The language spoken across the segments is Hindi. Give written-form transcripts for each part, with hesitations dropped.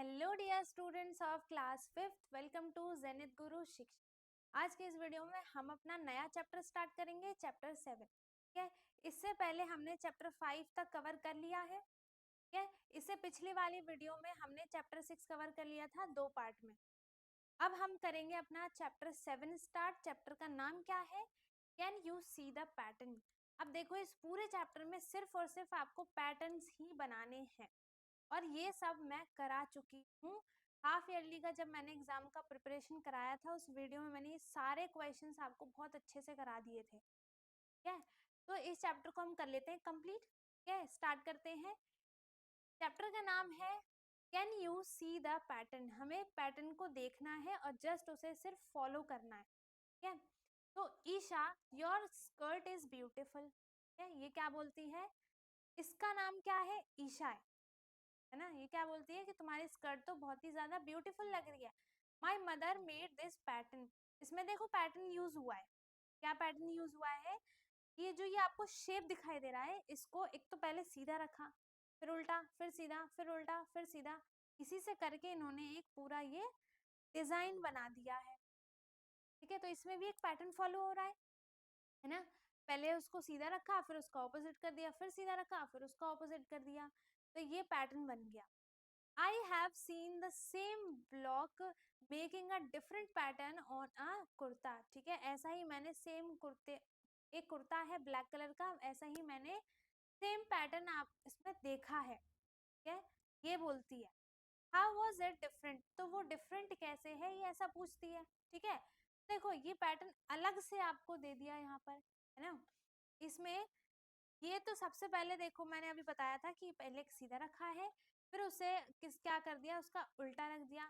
Hello dear students of class fifth, welcome to Zenith Guru Shiksha. आज के इस वीडियो में हम अपना नया चैप्टर स्टार्ट करेंगे, चैप्टर 7। ठीक है, इससे पहले हमने चैप्टर 5 तक कवर कर लिया है। ठीक है, इससे पिछली वाली वीडियो में हमने चैप्टर 6 कवर कर लिया था 2 पार्ट में। अब हम करेंगे अपना चैप्टर 7 स्टार्ट। चैप्टर का नाम क्या है? Can you see the pattern. अब देखो, इस पूरे चैप्टर में सिर्फ और सिर्फ आपको पैटर्न्स ही बनाने हैं और ये सब मैं करा चुकी हूँ। हाफ ईयरली का जब मैंने एग्जाम का प्रिपरेशन कराया था उस वीडियो में मैंने ये सारे क्वेश्चंस आपको बहुत अच्छे से करा दिए थे। ठीक है, तो इस चैप्टर को हम कर लेते हैं कंप्लीट। ठीक है, स्टार्ट करते हैं। चैप्टर का नाम है can you see the pattern. हमें पैटर्न को देखना है और जस्ट उसे सिर्फ फॉलो करना है। ठीक है, तो Isha your skirt is beautiful. ठीक है, ये क्या बोलती है? इसका नाम क्या है? ईशा है ना। ये क्या बोलती है कि तुम्हारी स्कर्ट तो बहुत ही ज्यादा ब्यूटीफुल लग रही है। My mother made this pattern. इसमें देखो पैटर्न यूज हुआ है। क्या पैटर्न यूज हुआ है? ये जो ये आपको शेप दिखाई दे रहा है, इसको एक तो पहले सीधा रखा, फिर उल्टा, फिर सीधा, फिर उल्टा, फिर सीधा। इसी से करके इन्होंने एक पूरा ये डिजाइन बना दिया है। ठीक है, तो इसमें भी एक पैटर्न फॉलो हो रहा है ना। पहले उसको सीधा रखा, फिर उसका ऑपोजिट कर दिया, फिर सीधा रखा, फिर उसका ऑपोजिट कर दिया, तो ये पैटर्न बन गया। I have seen the same block making a different pattern on a kurta. ठीक है, ऐसा ही मैंने सेम कुर्ते, एक कुर्ता है ब्लैक कलर का, ऐसा ही मैंने सेम पैटर्न आप इसमें देखा है। ठीक है, ये बोलती है How was it different। तो वो डिफरेंट कैसे है ये ऐसा पूछती है। ठीक है, देखो ये पैटर्न अलग से आपको दे दिया यहाँ पर, है ना। इसमें ये तो सबसे पहले देखो मैंने अभी बताया था कि पहले सीधा रखा है, फिर उसे क्या कर दिया, उसका उल्टा रख दिया,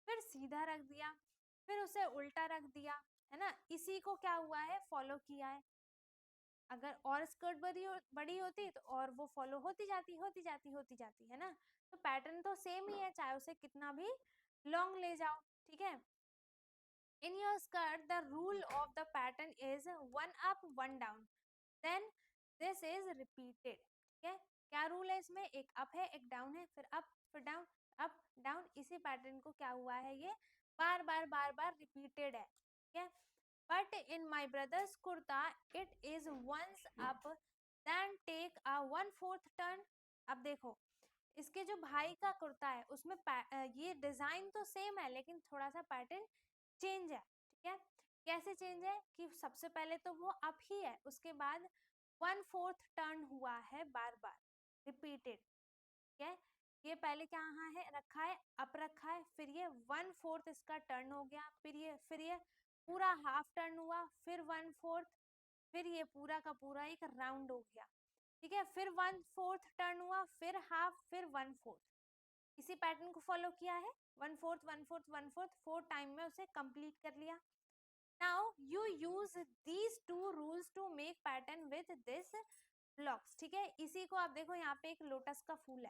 फिर सीधा रख दिया, फिर उसे उल्टा रख दिया, है ना। इसी को क्या हुआ है, फॉलो किया है। अगर और स्कर्ट बड़ी होती तो और वो फॉलो होती जाती होती जाती होती जाती, है ना। तो पैटर्न तो सेम ही है, चाहे उसे कितना भी लॉन्ग ले जाओ। ठीक है, in your skirt the rule of the pattern is 1 up 1 down, then this is repeated. ठीक है, क्या रूल है इसमें? एक अप है, एक डाउन है, फिर अप, फिर डाउन, अप डाउन। इसी पैटर्न को क्या हुआ है, ये बार बार बार बार रिपीटेड है। ठीक है, but in my brothers kurta it is once up then take a 1/4 turn. अब देखो, इसके जो भाई का कुर्ता है उसमें ये डिजाइन तो सेम है लेकिन थोड़ा सा पैटर्न चेंज है। ठीक है, कैसे चेंज है कि सबसे पहले तो वो अप ही है, उसके बाद 1/4 टर्न हुआ है, बार बार रिपीटेड। ठीक है, ये पहले क्या है, रखा है, अप रखा है, फिर ये 1/4 इसका टर्न हो गया, फिर ये पूरा हाफ टर्न हुआ, फिर 1/4, फिर ये पूरा का पूरा एक राउंड हो गया। ठीक है, फिर 1/4 टर्न हुआ, फिर हाफ, फिर 1/4। इसी पैटर्न को फॉलो किया है, 1/4 1/4 1/4 4 टाइम में उसे कंप्लीट कर लिया। Now you use these two rules to make pattern with this blocks. ठीक है, इसी को आप देखो, यहाँ पे एक लोटस का फूल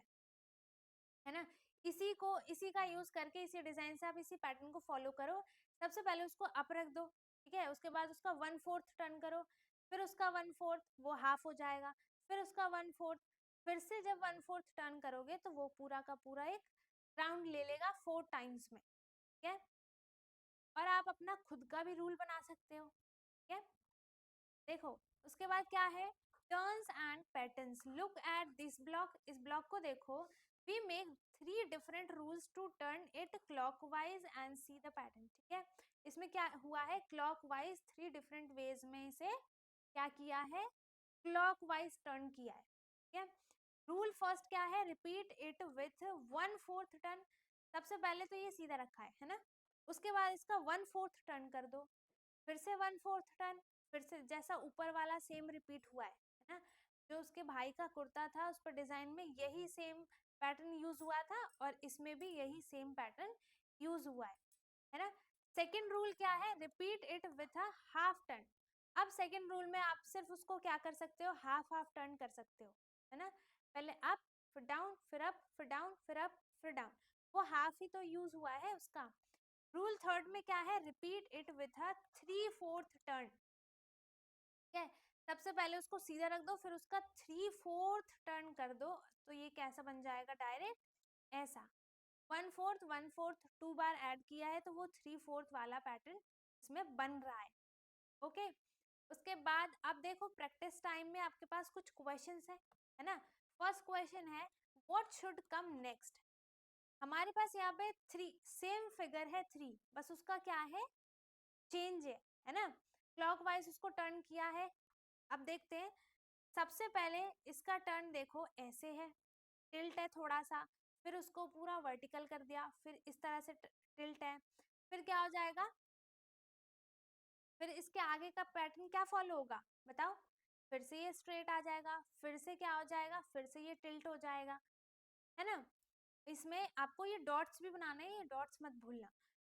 है ना। इसी का यूज करके इसी डिजाइन से आप इसी पैटर्न को फॉलो करो। सबसे पहले उसको अप रख दो, ठीक है, उसके बाद उसका 1/4 टर्न करो, फिर उसका 1/4 वो हाफ हो जाएगा, फिर उसका 1/4, फिर से जब 1/4 टर्न करोगे तो वो पूरा का पूरा एक राउंड ले लेगा 4 टाइम्स में। ठीक है, और आप अपना खुद का भी रूल बना सकते हो। ठीक है, देखो उसके बाद क्या है, turns and patterns. Look at this block. इस ब्लॉक को देखो, we make 3 different rules to turn it clockwise and see the pattern. ठीक है, इसमें क्या हुआ है, क्लॉकवाइज 3 डिफरेंट वेज में इसे क्या किया है, क्लॉकवाइज टर्न किया है। ठीक है, रूल फर्स्ट क्या है, रिपीट इट विथ 1/4 टर्न। सबसे पहले तो ये सीधा रखा है ना, उसके बाद इसका 1/4 टर्न कर दो, फिर से 1/4 टर्न, फिर से जैसा ऊपर वाला सेम रिपीट हुआ है ना। जो उसके भाई का कुर्ता था उस पर डिजाइन में यही सेम पैटर्न यूज हुआ था और इसमें भी यही सेम पैटर्न यूज हुआ है ना। सेकेंड रूल क्या है, repeat it with a half turn. अब सेकेंड रूल में आप सिर्फ उसको क्या कर सकते हो, हाफ हाफ टर्न कर सकते हो, है ना। पहले अप, फिर डाउन, फिर अप, फिर डाउन, फिर अप, फिर डाउन, वो हाफ ही तो यूज हुआ है उसका। रूल थर्ड में क्या है, repeat it with a 3/4 turn. ठीक है, सबसे पहले उसको सीधा रख दो, फिर उसका 3/4 टर्न कर दो, तो ये कैसा बन जाएगा, डायरेक्ट ऐसा। 1/4 2 बार ऐड किया है तो वो 3/4 वाला पैटर्न इसमें बन रहा है। ओके, उसके बाद अब देखो प्रैक्टिस टाइम में आपके पास कुछ क्वेश्चंस है ना। फर्स्ट क्वेश्चन है व्हाट शुड कम नेक्स्ट। हमारे पास यहाँ पे 3 सेम फिगर है 3, बस उसका क्या है चेंज है ना। क्लॉकवाइज उसको टर्न किया है। अब देखते हैं, सबसे पहले इसका टर्न देखो ऐसे है, टिल्ट है थोड़ा सा, फिर उसको पूरा वर्टिकल कर दिया, फिर इस तरह से टिल्ट है, फिर क्या हो जाएगा, फिर इसके आगे का पैटर्न क्या फॉलो होगा बताओ, फिर से ये स्ट्रेट आ जाएगा, फिर से क्या हो जाएगा, फिर से ये टिल्ट हो जाएगा, है ना। इसमें आपको ये डॉट्स भी बनाने हैं, ये डॉट्स मत भूलना।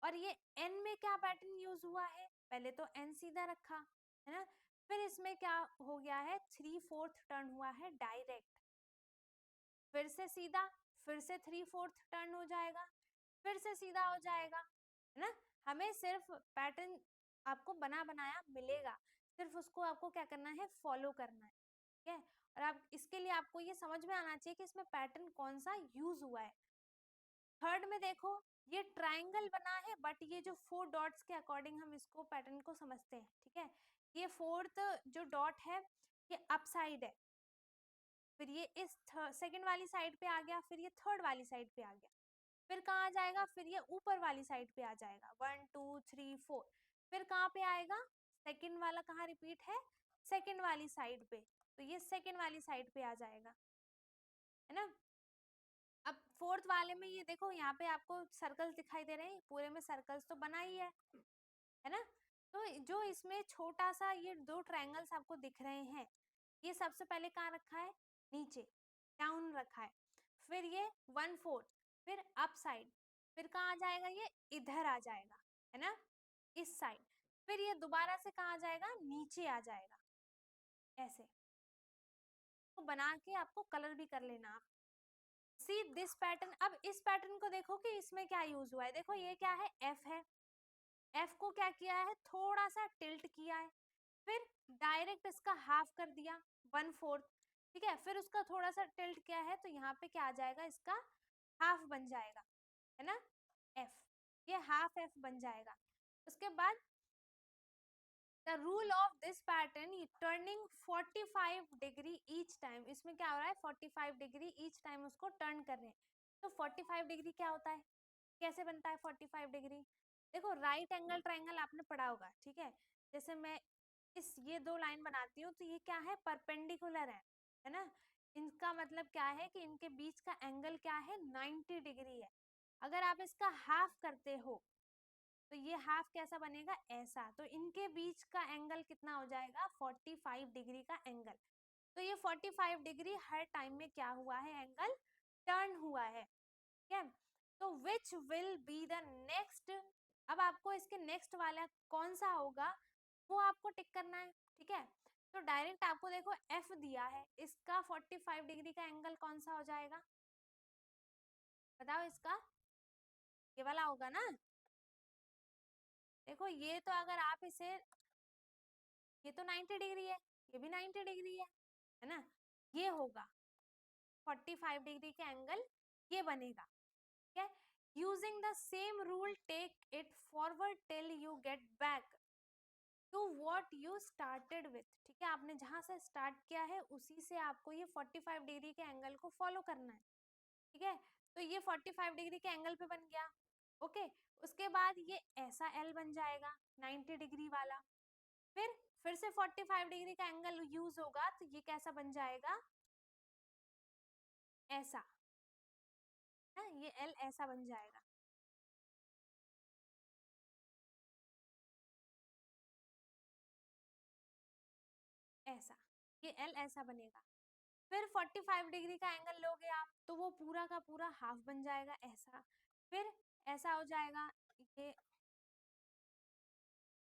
और ये एन में क्या पैटर्न यूज हुआ है, पहले तो एन सीधा रखा है ना, फिर इसमें क्या हो गया है 3/4 टर्न हुआ है डायरेक्ट, फिर से सीधा, फिर से 3/4 टर्न हो जाएगा, फिर से सीधा हो जाएगा, है ना। हमें सिर्फ पैटर्न आपको बना बनाया मिलेगा, सिर्फ उसको आपको क्या करना है फॉलो करना है, ठीक है। और आप इसके लिए आपको ये समझ में आना चाहिए कि इसमें पैटर्न कौन सा यूज हुआ है। थर्ड में देखो ये ट्रायंगल बना है, बट ये जो 4 डॉट्स के अकॉर्डिंग हम इसको पैटर्न को समझते हैं, ठीक है। ये फोर्थ जो डॉट है ये अप साइड है, फिर ये इस सेकंड वाली साइड पे आ गया, फिर ये थर्ड वाली साइड पे आ गया, फिर कहाँ आ जाएगा, फिर ये ऊपर वाली साइड पे आ जाएगा 1 2 3 4, फिर कहाँ पे आएगा, सेकंड वाला कहाँ रिपीट है, सेकंड वाली साइड पे, तो ये सेकंड वाली साइड पे आ जाएगा, है ना। अब फोर्थ वाले में ये देखो यहाँ पे आपको सर्कल्स दिखाई दे रहे हैं, पूरे में सर्कल्स तो बना ही है ना। तो जो इसमें छोटा सा ये 2 ट्रायंगल्स आपको दिख रहे हैं, ये सबसे पहले कहाँ रखा है, नीचे डाउन रखा है, फिर ये 1/4, फिर अप साइड, फिर कहाँ आ जाएगा, ये इधर आ जाएगा, है ना, इस साइड, फिर ये दोबारा से कहाँ आ जाएगा, नीचे आ जाएगा, ऐसे। तो बना के आपको कलर भी कर लेना आप। सी दिस पैटर्न, अब इस पैटर्न को देखो कि इसमें क्या यूज हुआ है, देखो ये क्या है, एफ है, एफ को क्या किया है, थोड़ा सा टिल्ट किया है, फिर डायरेक्ट इसका हाफ कर दिया 1/4, ठीक है, फिर उसका थोड़ा सा टिल्ट किया है तो यहाँ पे क्या आ जाएगा, इसका हाफ बन जाएगा, है ना, एफ, ये हाफ एफ बन जाएगा। उसके बाद the rule of this pattern turning 45 degree each time, इसमें क्या हो रहा है 45 डिग्री ईच टाइम उसको टर्न कर रहे हैं। तो 45 डिग्री क्या होता है, कैसे बनता है 45 डिग्री, देखो राइट एंगल ट्रायंगल आपने पढ़ा होगा, ठीक है। जैसे मैं इस ये 2 लाइन बनाती हूँ तो ये क्या है, परपेंडिकुलर है ना। इनका मतलब क्या है कि इनके बीच का एंगल क्या है 90 डिग्री है। अगर आप इसका हाफ करते हो तो ये हाफ कैसा बनेगा, ऐसा, तो इनके बीच का एंगल कितना हो जाएगा 45 डिग्री का एंगल। तो ये 45 डिग्री हर टाइम में क्या हुआ है, एंगल टर्न हुआ है, ठीक है। तो which will be the next, अब आपको इसके नेक्स्ट वाला कौन सा होगा वो आपको टिक करना है, ठीक है। तो डायरेक्ट आपको देखो एफ दिया है, इसका 45 डिग्री का एंगल कौन सा हो जाएगा बताओ, इसका ये वाला होगा ना। देखो ये तो अगर आप इसे, ये तो 90 डिग्री है, ये भी 90 डिग्री है ना, ये होगा 45 डिग्री का एंगल, ये बनेगा, ठीक है। Using the same rule take it forward till you get back to what you started with, ठीक है। आपने जहां से स्टार्ट किया है उसी से आपको ये 45 डिग्री के एंगल को फॉलो करना है, ठीक है। तो ये 45 डिग्री के एंगल पे बन गया, ओके। उसके बाद ये ऐसा एल बन जाएगा 90 डिग्री वाला, फिर से 45 डिग्री का एंगल यूज होगा तो ये कैसा बन जाएगा, ऐसा ना, ये एल ऐसा बन जाएगा, ऐसा, ये एल ऐसा बनेगा। फिर 45 डिग्री का एंगल लोगे आप तो वो पूरा का पूरा हाफ बन जाएगा, ऐसा, फिर ऐसा हो जाएगा, ये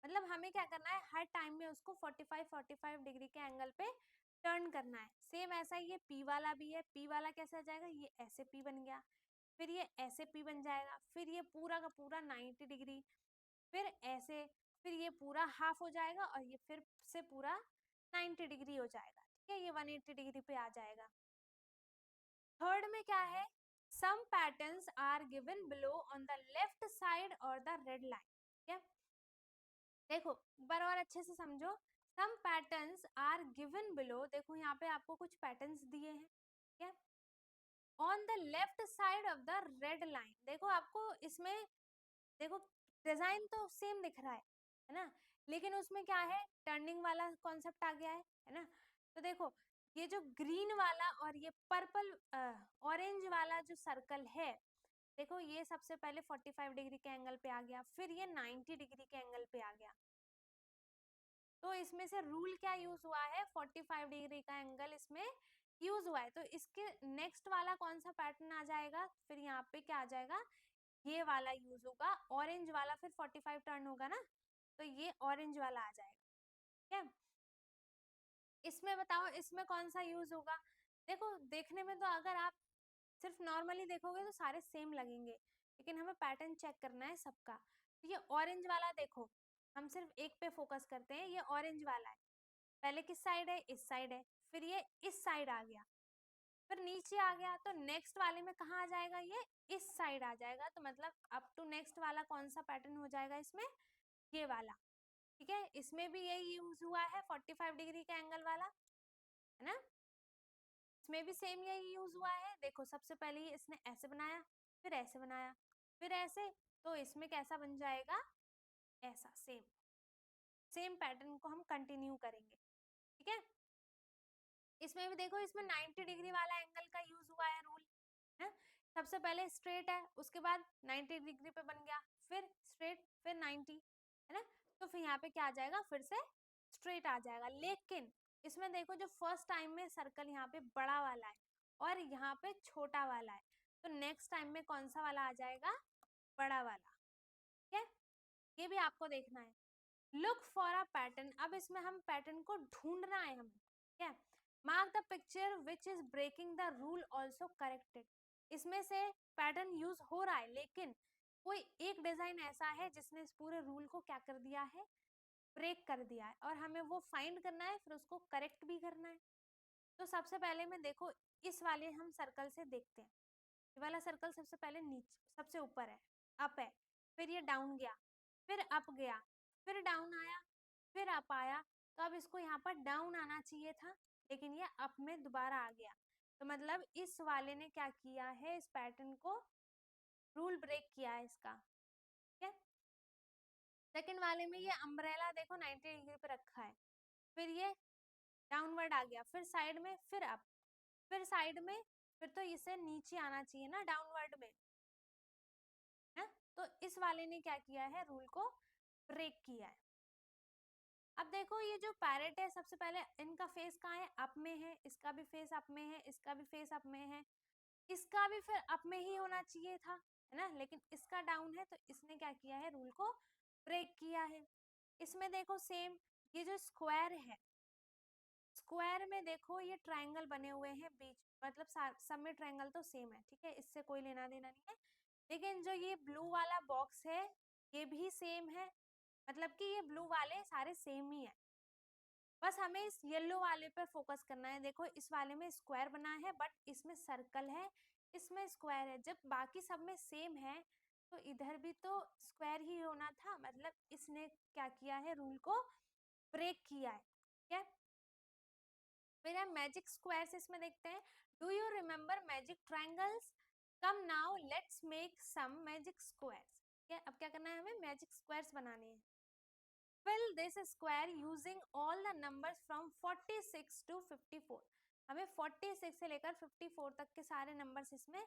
मतलब हमें क्या करना है हर टाइम में उसको 45 डिग्री के एंगल पे टर्न करना है। सेम ऐसा ही ये पी वाला भी है, पी वाला कैसे आ जाएगा, ये ऐसे पी बन गया, फिर ये ऐसे पी बन जाएगा, फिर ये पूरा का पूरा 90 डिग्री, फिर ऐसे, फिर ये पूरा हाफ हो जाएगा और ये फिर से पूरा 90 डिग्री हो जाएगा, ठीक है, ये 180 डिग्री पे आ जाएगा। थर्ड में क्या है, some patterns are given below on the left side or the red line. ठीक है, देखो एक बार और अच्छे से समझो. some patterns are given below. देखो यहाँ पे आपको कुछ पैटर्न्स दिए हैं. ठीक है, on the left side of the red line. देखो आपको इसमें देखो डिजाइन तो सेम दिख रहा है ना, लेकिन उसमें क्या है, टर्निंग वाला कॉन्सेप्ट आ गया है ना. तो देखो ये जो ग्रीन वाला और ये पर्पल ऑरेंज वाला जो सर्कल है, देखो ये सबसे पहले 45 डिग्री के एंगल पे आ गया, फिर ये 90 डिग्री के एंगल पे आ गया. तो इसमें से रूल क्या यूज हुआ है, 45 डिग्री का एंगल इसमें यूज हुआ है. तो इसके नेक्स्ट वाला कौन सा पैटर्न आ जाएगा, फिर यहाँ पे क्या आ जाएगा, ये वाला यूज होगा, ऑरेंज वाला. फिर 45 टर्न होगा ना, तो ये ऑरेंज वाला आ जाएगा. ठीक है, इसमें बताओ इसमें कौन सा यूज होगा. देखो देखने में तो अगर आप सिर्फ नॉर्मली देखोगे तो सारे सेम लगेंगे, लेकिन हमें पैटर्न चेक करना है सबका. तो ये ऑरेंज वाला देखो, हम सिर्फ एक पे फोकस करते हैं. ये ऑरेंज वाला है, पहले किस साइड है, इस साइड है, फिर ये इस साइड आ गया, फिर नीचे आ गया. तो नेक्स्ट वाले में कहाँ आ जाएगा, ये इस साइड आ जाएगा. तो मतलब अप टू नेक्स्ट वाला कौन सा पैटर्न हो जाएगा इसमें, ये वाला. ठीक है, इसमें भी यही यूज हुआ है 45 डिग्री का एंगल वाला, है ना. इसमें भी सेम यही यूज हुआ है. देखो सबसे पहले ही इसने ऐसे बनाया, फिर ऐसे बनाया, फिर ऐसे. तो इसमें कैसा बन जाएगा, ऐसा. सेम सेम पैटर्न को हम कंटिन्यू करेंगे. ठीक है, इसमें भी देखो इसमें 90 डिग्री वाला एंगल का यूज हुआ है रूल है. सबसे पहले स्ट्रेट है, उसके बाद 90 डिग्री पे बन गया, फिर स्ट्रेट, फिर 90, है ना. तो फिर यहाँ पे क्या आ जाएगा, फिर से स्ट्रेट आ जाएगा. लेकिन इसमें देखो जो फर्स्ट टाइम में सर्कल यहाँ पे बड़ा वाला है और यहाँ पे छोटा वाला है, तो नेक्स्ट टाइम में कौन सा वाला आ जाएगा, बड़ा वाला. ठीक है, ये भी आपको देखना है. Look for a pattern. अब इसमें हम पैटर्न को ढूंढना है हमें. ठीक है, mark the picture which is breaking the rule also corrected. इसमें से पैटर्न यूज हो रहा है, लेकिन कोई एक डिजाइन ऐसा है जिसने इस पूरे रूल को क्या कर दिया है, ब्रेक कर दिया है, और हमें वो फाइंड करना है, फिर उसको करेक्ट भी करना है. तो सबसे पहले में देखो इस वाले हम सर्कल से देखते हैं. ये वाला सर्कल सबसे पहले नीचे सबसे ऊपर है, अप है, फिर ये डाउन गया, फिर अप गया, फिर डाउन आया, फिर अप आया. तो अब इसको यहाँ पर डाउन आना चाहिए था, लेकिन ये अप में दोबारा आ गया. तो मतलब इस वाले ने क्या किया है, इस पैटर्न को रूल ब्रेक किया है इसका. ठीक है, सेकंड वाले में ये अम्ब्रेला देखो 90 डिग्री पे रखा है, फिर ये डाउनवर्ड आ गया, फिर साइड में, फिर अप, फिर साइड में, फिर तो इसे नीचे आना चाहिए ना डाउनवर्ड में, है. तो इस वाले ने क्या किया है, रूल को ब्रेक किया है. अब देखो ये जो पैरेट है, सबसे पहले इनका फेस कहाँ है, अप में है, इसका भी फेस अप में है, इसका भी फेस अप में है, इसका भी फिर अप में ही होना चाहिए था, है ना, लेकिन इसका डाउन है, तो इसने क्या किया है, रूल को ब्रेक किया है. इसमें देखो सेम, ये जो स्क्वायर है, स्क्वायर में देखो ये ट्रायंगल बने हुए हैं बीच, मतलब सब में ट्रायंगल तो सेम है. ठीक है, इससे कोई लेना देना नहीं है. लेकिन जो ये ब्लू वाला बॉक्स है, ये भी सेम है, मतलब कि ये ब्लू वाले सारे सेम ही है. बस हमें इस येलो वाले पे फोकस करना है. देखो इस वाले में स्क्वायर बना है, बट इसमें सर्कल है, इसमें स्क्वायर है. जब बाकी सब में सेम है, तो इधर भी तो स्क्वायर ही होना था. मतलब इसने क्या किया है, रूल को ब्रेक किया है. ठीक है, फिर हम मैजिक स्क्वायर्स इसमें देखते हैं. Do you remember magic triangles, come now let's make some magic squares. ठीक है, अब क्या करना है, हमें मैजिक स्क्वायर्स बनाने हैं. fill this square using all the numbers from 46 to 54. हमें 46 से लेकर 54 तक के सारे नंबर्स इसमें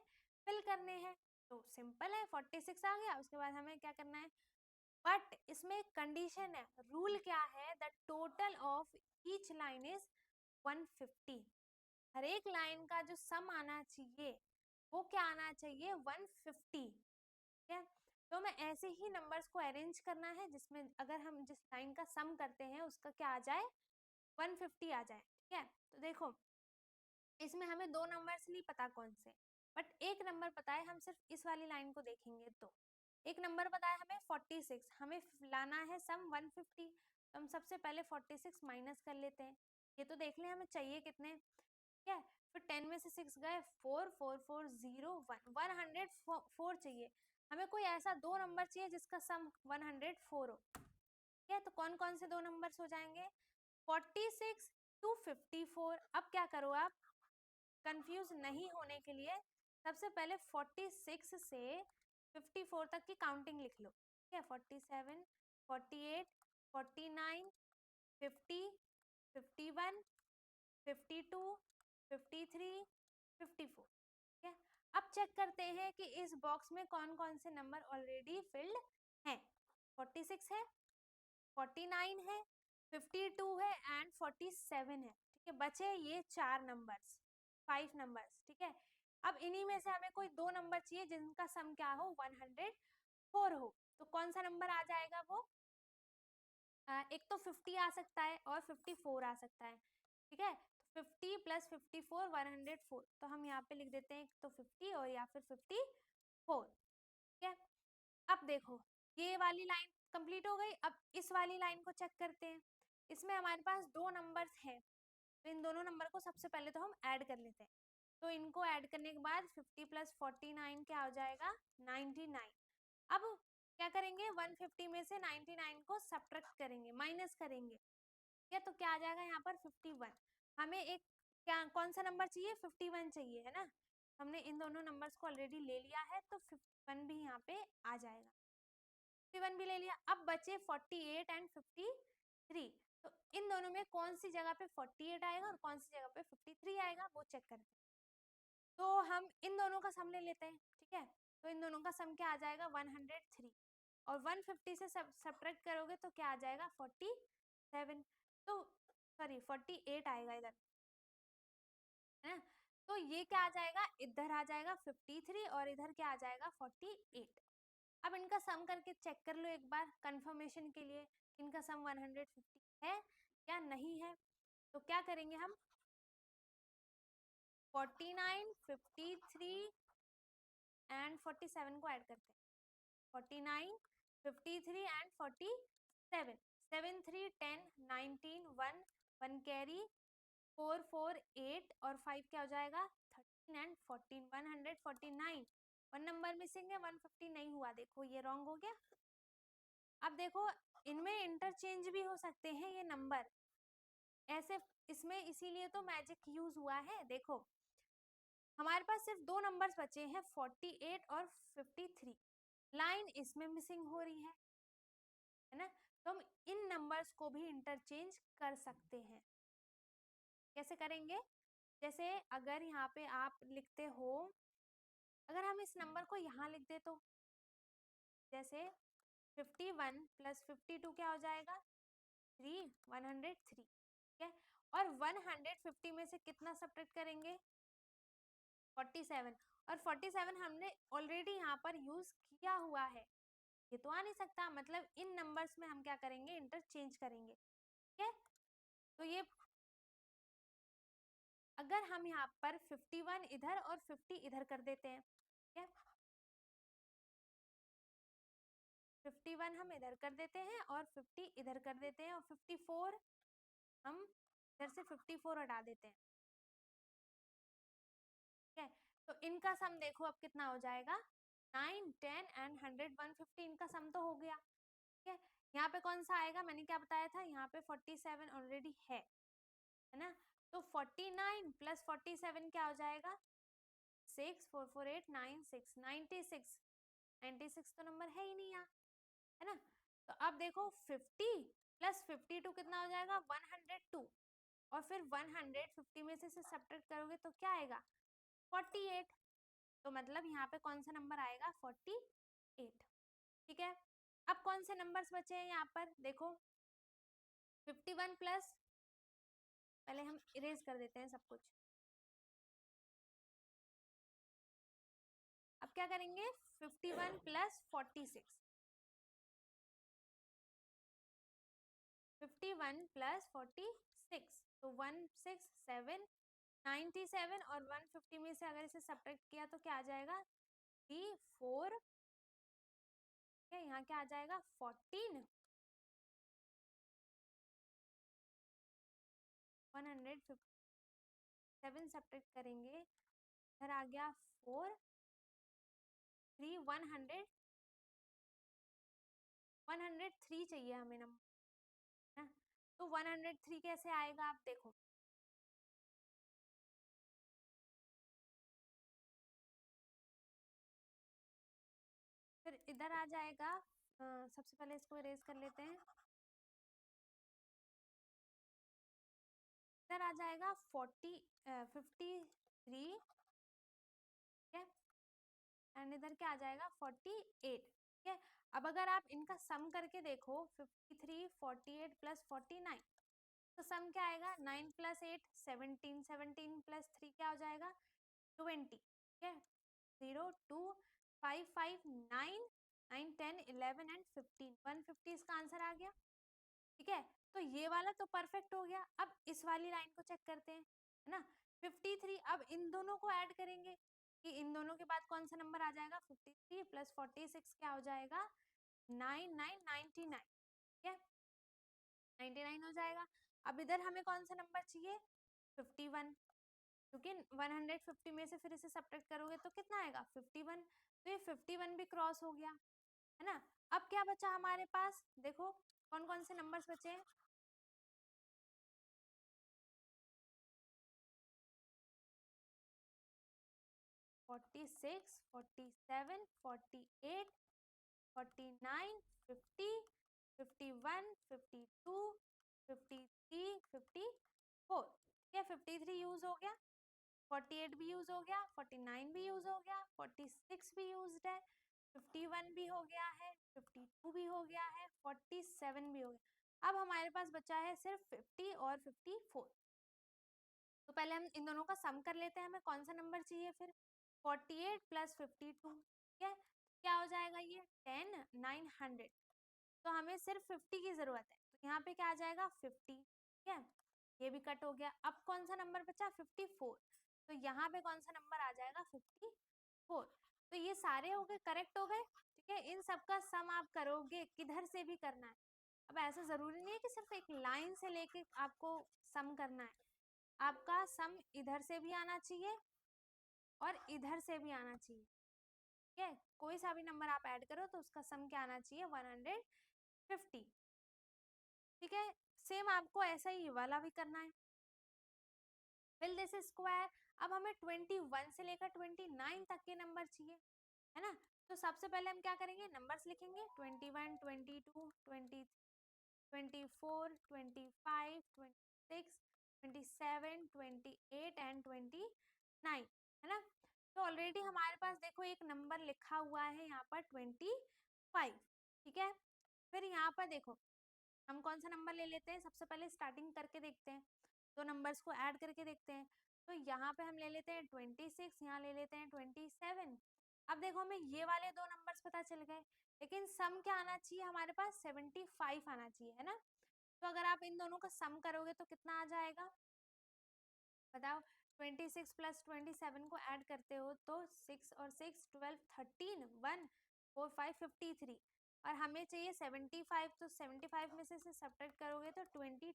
फिल करने हैं. तो सिंपल है, 46 आ गया, उसके बाद हमें क्या करना है, बट इसमें एक कंडीशन है. रूल क्या है, the total of each line is 150. हर एक लाइन का जो सम आना चाहिए वो क्या आना चाहिए, 150. ठीक है, तो मैं ऐसे ही नंबर्स को अरेंज करना है जिसमें अगर हम जिस लाइन का सम करते हैं उसका क्या आ जाए, 150 आ जाए. ठीक है, तो देखो इसमें हमें दो नंबर्स नहीं पता कौन से, बट एक नंबर पता है. हम सिर्फ इस वाली लाइन को देखेंगे तो एक नंबर पता है हमें 46, हमें लाना है सम 150. तो हम सबसे पहले 46 माइनस कर लेते हैं. ये तो देख लें हमें चाहिए कितने. ठीक है, फिर 10 में से 6 गए, 4 4 4 0 1, 104 चाहिए हमें। कोई ऐसा दो नंबर चाहिए जिसका सम 104 हो। ठीक है, तो कौन कौन से दो नंबर्स हो जाएंगे? 46 टू 54। अब क्या करो आप, कंफ्यूज नहीं होने के लिए सबसे पहले 46 से 54 तक की काउंटिंग लिख लो। ठीक है, 47 48 49 50 51 52 53 54। ठीक है, अब चेक करते हैं कि इस बॉक्स में कौन कौन से नंबर ऑलरेडी फिल्ड हैं। 46 है, 49 है, 52 है एंड 47 है। ठीक है, बचे ये 4 नंबर्स, 5 नंबर्स। ठीक है, अब इन्हीं में से हमें कोई दो नंबर चाहिए जिनका सम क्या हो, 104 हो। तो कौन सा नंबर आ जाएगा वो? एक तो 50 आ सकता है और 54 आ सकता है। ठीक है, 50 प्लस 54 104। तो हम यहाँ पे लिख देते हैं एक तो 50 और या फिर 54। ठीक है, अब देखो ये वाली लाइन कंप्लीट हो गई। अब इस वाली लाइन को चेक करते हैं। इसमें हमारे पास दो नंबर्स हैं, तो इन दोनों नंबर को सबसे पहले तो हम ऐड कर लेते हैं। तो इनको ऐड करने के बाद 50 प्लस 49 क्या हो जाएगा, 99। अब क्या करेंगे, 150 में से 99 को सब्ट्रैक्ट करेंगे, माइनस करेंगे। ठीक है, तो क्या आ जाएगा यहाँ पर 51। हमें एक क्या कौन सा नंबर चाहिए, 51 चाहिए, है ना। हमने इन दोनों नंबर्स को ऑलरेडी ले लिया है, तो 51 भी यहाँ पे आ जाएगा। 51 भी ले लिया। अब बचे 48 एंड 53। तो इन दोनों में कौन सी जगह पे 48 आएगा और कौन सी जगह पे 53 आएगा वो चेक करते हैं। तो हम इन दोनों का सम ले लेते हैं। ठीक है, तो इन दोनों का सम क्या आ जाएगा, 103। और 150 से सब्ट्रैक्ट करोगे तो क्या आ जाएगा, 47। तो सॉरी 48 आएगा इधर, है ना। तो ये क्या आ जाएगा, इधर आ जाएगा 53 और इधर क्या आ जाएगा 48। अब इनका सम करके चेक कर लो एक बार कंफर्मेशन के लिए, इनका सम 150 है या नहीं है। तो क्या करेंगे हम, 49 53 एंड 47 को ऐड करते हैं। 49 53 एंड 47, 7 3 10 19 1 1 कैरी 4 4 8 और 5 क्या हो जाएगा, 13 एंड 14, 149। वन नंबर मिसिंग है, 150 नहीं हुआ, देखो ये रॉन्ग हो गया। अब देखो इनमें इंटरचेंज भी हो सकते हैं ये नंबर ऐसे, इसमें इसीलिए तो मैजिक यूज हुआ है। देखो हमारे पास सिर्फ दो नंबर्स बचे हैं, 48 और 53। लाइन इसमें मिसिंग हो रही है ना। तो हम इन नंबर्स को भी इंटरचेंज कर सकते हैं। कैसे करेंगे, जैसे अगर यहाँ पे आप लिखते हो, अगर हम इस नंबर को यहाँ लिख दे तो जैसे 51 प्लस 52 क्या हो जाएगा, 3 103। ठीक है, और 150 में से कितना सब्ट्रैक्ट करेंगे, 47। और 47 हमने ऑलरेडी यहाँ पर यूज किया हुआ है, ये तो आ नहीं सकता। मतलब इन नंबर्स में हम क्या करेंगे, इंटरचेंज करेंगे। ठीक है, तो ये अगर हम यहाँ पर 51 इधर और 50 इधर कर देते हैं, ठीक है, 51 हम इधर कर देते हैं और 50 इधर कर देते हैं और 54 हम इधर से 54 हटा देते हैं। ठीक है, तो इनका सम देखो अब कितना हो जाएगा, 9 10 एंड 100 150 इनका सम तो हो गया। ठीक है, यहाँ पे कौन सा आएगा, मैंने क्या बताया था, यहाँ पे 47 ऑलरेडी है ना। तो 49 प्लस 47 क्या हो जाएगा, 6 4 4 8 9 6 96। 96 तो नंबर है ही नहीं यहाँ, है ना। तो अब देखो 50 प्लस 52 कितना हो जाएगा, 102। और फिर 150 में से सब्ट्रैक्ट करोगे तो क्या आएगा, 48। तो मतलब यहाँ पे कौन सा नंबर आएगा, 48। ठीक है, अब कौन से नंबर्स बचे हैं यहाँ पर, देखो 51 प्लस, पहले हम इरेज कर देते हैं सब कुछ। अब क्या करेंगे, 51 प्लस 46, 51 प्लस 46, तो 167 97 और 150 में से अगर इसे सब्ट्रैक्ट किया तो क्या आ जाएगा, 4। यहाँ क्या आ जाएगा, 14 150। 7 सब्ट्रैक्ट करेंगे, इधर आ गया 4, 3, 103 चाहिए हमें नंबर ना। तो 103 कैसे आएगा आप देखो, फिर इधर आ जाएगा, सबसे पहले इसको इरेज कर लेते हैं, इधर आ जाएगा 53, ठीक है, एंड इधर क्या आ जाएगा 48, ठीक है। अब अगर आप इनका सम करके देखो 53, 48 प्लस 49, तो सम क्या आएगा 9 प्लस 8 17, 17 प्लस 3 क्या हो जाएगा 20, ठीक है। 0 2 5 5 9 9 10 11 एंड 15, 150 इसका आंसर आ गया, ठीक है। तो ये वाला तो परफेक्ट हो गया। अब इस वाली लाइन को चेक करते हैं, है ना, 53। अब इन दोनों को ऐड करेंगे कि इन दोनों के बाद कौन सा नंबर आ जाएगा, 53 प्लस 46 क्या हो जाएगा 99, ठीक है, 99 हो जाएगा। अब इधर हमें कौन सा नंबर चाहिए 51, क्योंकि 150 में से फिर इसे सब्ट्रैक्ट करोगे तो कितना आएगा 51, तो ये 51 भी क्रॉस हो गया, है ना। अब क्या बचा हमारे पास, देखो कौन कौन से नंबर्स बचे हैं, 46, 47, 48, 49, 50, 51, 52, 53, 54, ठीक है, 53 यूज हो गया, 48 भी यूज हो गया, 49 भी यूज हो गया, 46 भी यूज्ड है, 51 भी हो गया है, 52 भी हो गया है, 47 भी हो गया। अब हमारे पास बचा है सिर्फ 50 और 54। तो पहले हम इन दोनों का सम कर लेते हैं, हमें कौन सा नंबर चाहिए फिर 48 प्लस 52, ठीक है, क्या हो जाएगा ये 10 900, तो हमें सिर्फ 50 की जरूरत है, तो यहाँ पे क्या आ जाएगा 50, ठीक है, ये भी कट हो गया। अब कौन सा नंबर बचा 54, तो यहाँ पे कौन सा नंबर आ जाएगा 54, तो ये सारे हो गए करेक्ट हो गए, ठीक है। इन सबका सम आप करोगे किधर से भी करना है, अब ऐसा जरूरी नहीं है कि सिर्फ एक लाइन से लेके आपको सम करना है, आपका सम इधर से भी आना चाहिए और इधर से भी आना चाहिए, ठीक है, कोई सा भी नंबर आप ऐड करो तो उसका सम क्या आना चाहिए 150, ठीक है। सेम आपको ऐसा ही वाला भी करना है, फिल दिस स्क्वायर। अब हमें 21 से लेकर 29 तक के नंबर चाहिए, है ना। तो सबसे पहले हम क्या करेंगे, नंबर्स लिखेंगे 21, 22, 20, 24, 25, 26, 27, 28 एंड 29, है ना। तो ऑलरेडी हमारे पास देखो एक नंबर लिखा हुआ है यहाँ पर 25, ठीक है। फिर यहाँ पर देखो हम कौन सा नंबर ले लेते हैं, सबसे पहले स्टार्टिंग करके देखते हैं, दो नंबर्स को ऐड करके देखते हैं। तो यहाँ पे हम ले लेते हैं 26, यहाँ ले लेते हैं 27। अब देखो हमें ये वाले दो नंबर्स पता चल गए, लेकिन सम क्या आना चाहिए हमारे पास 75 आना चाहिए, है ना। तो अगर आप इन दोनों का सम करोगे तो कितना आ जाएगा बताओ, 26 प्लस 27 को ऐड करते हो तो 6 और 6 12 13 1 4 5 53, और हमें चाहिए 75, तो 75 में से सब्ट्रैक्ट करोगे तो 20,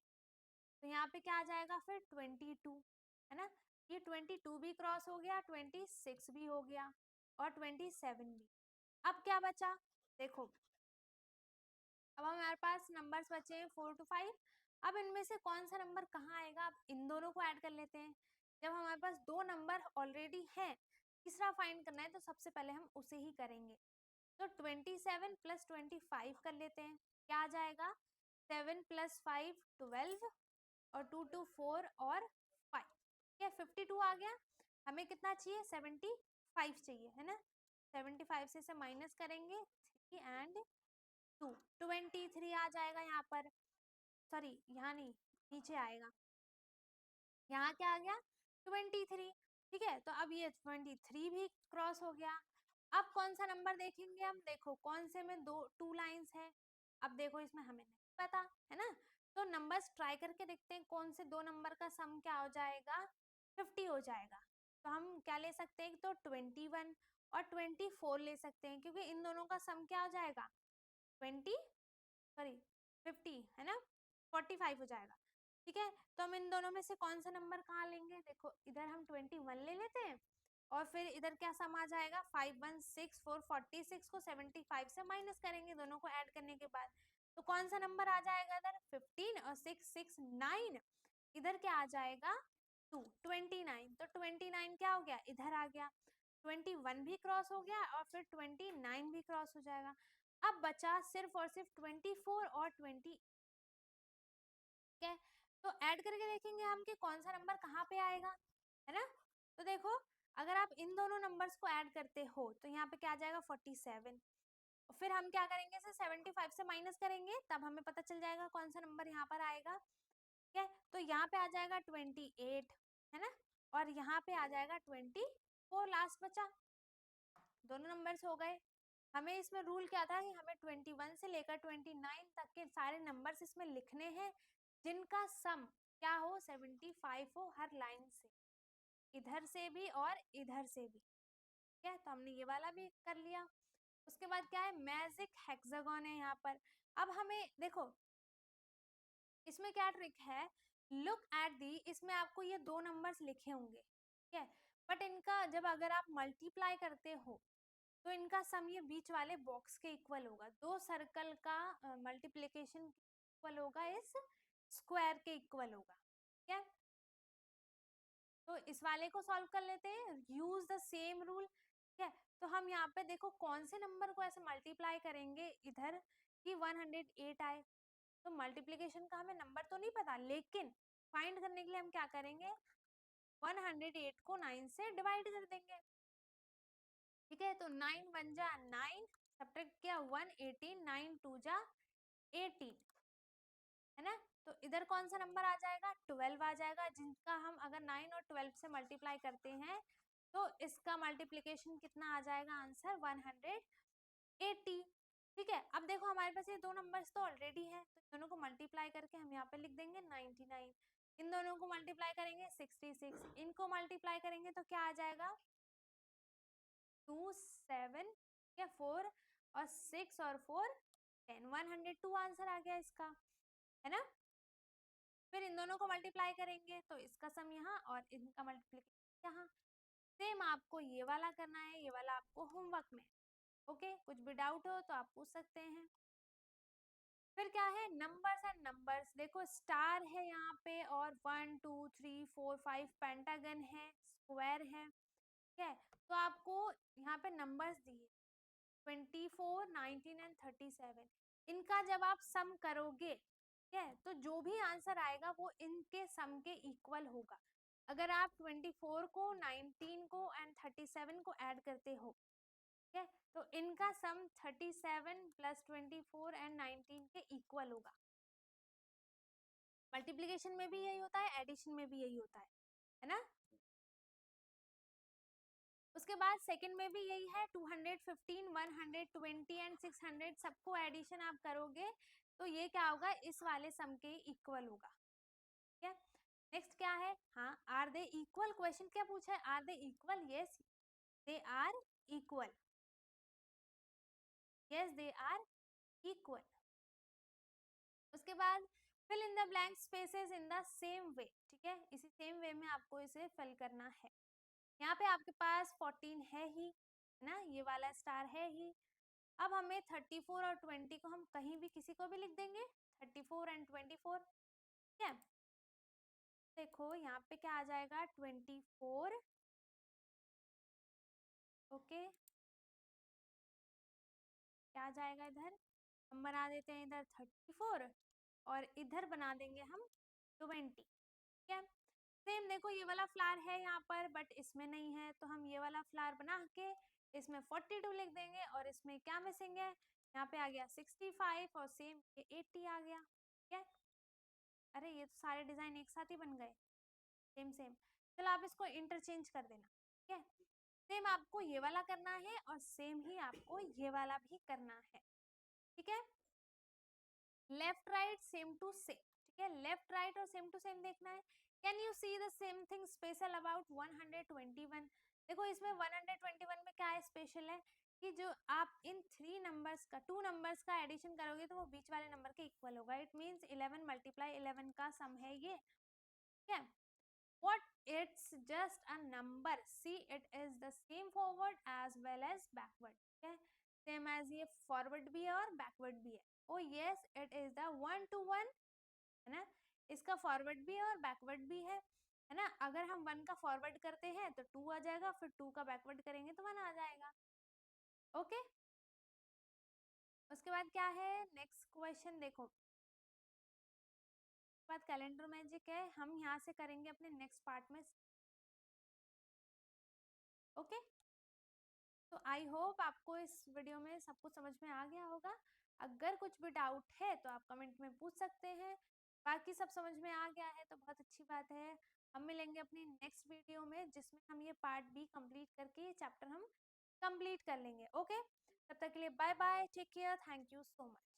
तो यहाँ पे क्या आ जाएगा फिर 22, है ना। ये 22 भी क्रॉस हो गया, 26 भी हो गया और 27 भी। अब क्या बचा देखो, अब हमारे पास नंबर्स बचे हैं 4 to 5। अब इनमें से कौन सा नंबर कहाँ आएगा, अब इन दोनों को ऐड कर लेते हैं। जब हमारे पास दो नंबर ऑलरेडी हैं, तीसरा फाइंड करना है तो सबसे पहले हम उसे ही करेंगे। तो 27 प्लस 25 कर लेते हैं, क्या आ जाएगा 7 प्लस 5 12 और 2 2 4 और 5, क्या 52 आ गया। हमें कितना चाहिए 75 चाहिए, है ना। 75 से माइनस करेंगे 3 एंड 2, 23 आ जाएगा यहाँ पर, सॉरी यहाँ नहीं नीचे आएगा, यहाँ क्या आ गया 23, ठीक है। तो अब ये 23 भी क्रॉस हो गया। अब कौन सा नंबर देखेंगे हम, देखो कौन से में दो 2 लाइंस है, अब देखो इसमें हमें नहीं पता, है ना। तो नंबर्स ट्राई करके देखते हैं कौन से दो नंबर का सम क्या हो जाएगा 50 हो जाएगा। तो हम क्या ले सकते हैं, तो 21 और 24 ले सकते हैं, क्योंकि इन दोनों का सम क्या हो जाएगा 20 सॉरी 50, है ना, 45 हो जाएगा। ठीक है, तो हम इन दोनों में से कौन सा नंबर कहाँ लेंगे? देखो इधर हम 21 ले लेते हैं और फिर इधर क्या सम आ जाएगा 5164 46 को 75 से माइनस करेंगे दोनों को ऐड करने के बाद, तो कौन सा नंबर आ जाएगा इधर 15 और 6 6 9, इधर क्या आ जाएगा 2 29, तो 29 क्या हो गया इधर आ गया, 21 भी क्रॉस हो गया और फिर 29 भी क्रॉस हो जाएगा। अब बचा सिर्फ और सिर्फ 24 और 20, ठीक है, तो ऐड करके देखेंगे हम कि कौन सा नंबर कहाँ पे आएगा, है ना। तो देखो अगर आप इन दोनों नंबर्स को ऐड करते हो तो यहाँ पे क्या आ जाएगा 47, फिर हम क्या करेंगे इसे 75 से माइनस करेंगे तब हमें पता चल जाएगा कौन सा नंबर यहाँ पर आएगा, ठीक है, तो यहाँ पे आ जाएगा 28, है ना, और यहाँ पे आ जाएगा 24, लास्ट बचा, दोनों नंबर्स हो गए। हमें इसमें रूल क्या था कि हमें 21 से लेकर 29 तक के सारे नंबर्स इसमें लिखने हैं जिनका सम क्या हो 75 हो हर लाइन से, इधर से भी और इधर से भी, ठीक है, तो हमने ये वाला भी कर लिया। उसके बाद क्या है मैजिक हेक्सागन है यहाँ पर। अब हमें देखो इसमें क्या ट्रिक है, लुक एट दी, इसमें आपको ये दो नंबर्स लिखे होंगे, ठीक है, बट इनका जब अगर आप मल्टीप्लाई करते हो तो इनका सम ये बीच वाले बॉक्स के इक्वल होगा, दो सर्कल का मल्टीप्लिकेशन इक्वल होगा इस स्क्वायर के इक्वल होगा, ठीक है, तो इस वाले को सॉल्व कर लेते हैं, यूज द सेम रूल, ठीक है, तो हम यहाँ पे देखो कौन से नंबर को ऐसे मल्टीप्लाई करेंगे इधर कि 108 आए, तो मल्टीप्लिकेशन का हमें नंबर तो नहीं पता लेकिन फाइंड करने के लिए हम क्या करेंगे 108 को 9 से डिवाइड कर देंगे, ठीक है, तो 9 1 जा 9, सब्ट्रैक्ट किया 118, 9 2 जा 18, है ना, तो इधर कौन सा नंबर आ जाएगा 12 आ जाएगा, जिनका हम अगर 9 और 12 से मल्टीप्लाई करते हैं तो इसका मल्टीप्लिकेशन कितना आ जाएगा आंसर 180, ठीक है। अब देखो हमारे पास ये दो नंबर्स तो ऑलरेडी है तो दोनों को मल्टीप्लाई करके हम यहाँ पे लिख देंगे 99, इन दोनों को मल्टीप्लाई करेंगे 66, इनको मल्टीप्लाई करेंगे तो क्या आ जाएगा 2 7 या 4 और 6 और 4 10, 102 आंसर आ गया इसका, है ना। फिर इन दोनों को मल्टीप्लाई करेंगे तो इसका सम यहाँ और इनका मल्टीप्लिकेशन यहाँ, सेम आपको ये वाला करना है, ये वाला आपको होमवर्क में, ओके, कुछ भी डाउट हो तो आप पूछ सकते हैं। फिर क्या है नंबर्स एंड नंबर्स, देखो स्टार है यहाँ पे और 1 2 3 4 5 पेंटागन है, स्क्वायर है, ठीक है, तो आपको यहाँ पे नंबर्स दिए 24 19 एंड 37, इनका जब आप सम करोगे ठीक है तो जो भी आंसर आएगा वो इनके सम के इक्वल होगा। अगर आप 24 को 19 को एंड 37 को ऐड करते हो ठीक है तो इनका सम 37 प्लस 24 एंड 19 के इक्वल होगा। मल्टीप्लिकेशन में भी यही होता है, एडिशन में भी यही होता है ना। उसके बाद सेकंड में भी यही है 215 120 एंड 600 सबको एडिशन आप करोगे तो ये क्या होगा इस वाले सम के इक्वल होगा, ठीक है। नेक्स्ट क्या है, हाँ आर दे इक्वल, क्वेश्चन क्या पूछा है are they equal, yes they are equal, yes they are equal. उसके बाद fill in the blank spaces in the same way, ठीक है, इसी सेम वे में आपको इसे फिल करना है। यहाँ पे आपके पास 14 है ही, है ना, ये वाला स्टार है ही। अब हमें 34 और 20 को हम कहीं भी किसी को भी लिख देंगे 34 एंड 24, ठीक है। देखो यहाँ पे क्या आ जाएगा 24, ओके, क्या आ जाएगा इधर हम बना देते हैं इधर 34 और इधर बना देंगे हम 20, ठीक है। सेम देखो ये वाला फ्लावर है यहाँ पर बट इसमें नहीं है तो हम ये वाला फ्लावर बना के इसमें 42 लिख देंगे और इसमें क्या मिसिंग है, यहाँ पे आ गया 65 और सेम ये 80 आ गया, ठीक है। अरे ये तो सारे डिजाइन एक साथ ही बन गए सेम सेम, चलो आप इसको इंटरचेंज कर देना, ठीक है। सेम आपको ये वाला करना है और सेम ही आपको ये वाला भी करना है, ठीक है। Left right same to same, ठीक है, लेफ्ट राइट और सेम टू सेम देखना है। Can you see the same thing special about 121, देखो इसमें 121 में क्या है स्पेशल है कि जो आप इन 3 नंबर नंबर्स का एडिशन करोगे तो वो बीच वाले नंबर के इक्वल होगा. इट मीन्स 11 मल्टीप्लाई 11 का सम है ये. ठीक है. What? It's just a number. See, it is the same forward as well as backward. Okay, same as ये forward भी है और backward भी है. Oh yes, it is the 1 to 1, है ना. इसका forward भी है और backward भी है ना. अगर हम 1 का forward करते हैं तो 2 आ जाएगा, फिर 2 का backward करेंगे तो 1 आ जाएगा. ओके. उसके बाद क्या है, नेक्स्ट क्वेश्चन देखो. उसके बाद कैलेंडर मैजिक है, हम यहाँ से करेंगे अपने नेक्स्ट पार्ट में. ओके. तो आई होप आपको इस वीडियो में सब कुछ समझ में आ गया होगा. अगर कुछ भी डाउट है तो आप कमेंट में पूछ सकते हैं. बाकी सब समझ में आ गया है तो बहुत अच्छी बात है. हम मिलेंगे अपनी नेक्स्ट वीडियो में जिसमें हम ये पार्ट बी कंप्लीट करके ये चैप्टर हम कंप्लीट कर लेंगे. ओके. तब तक के लिए bye bye, take care, thank you so much.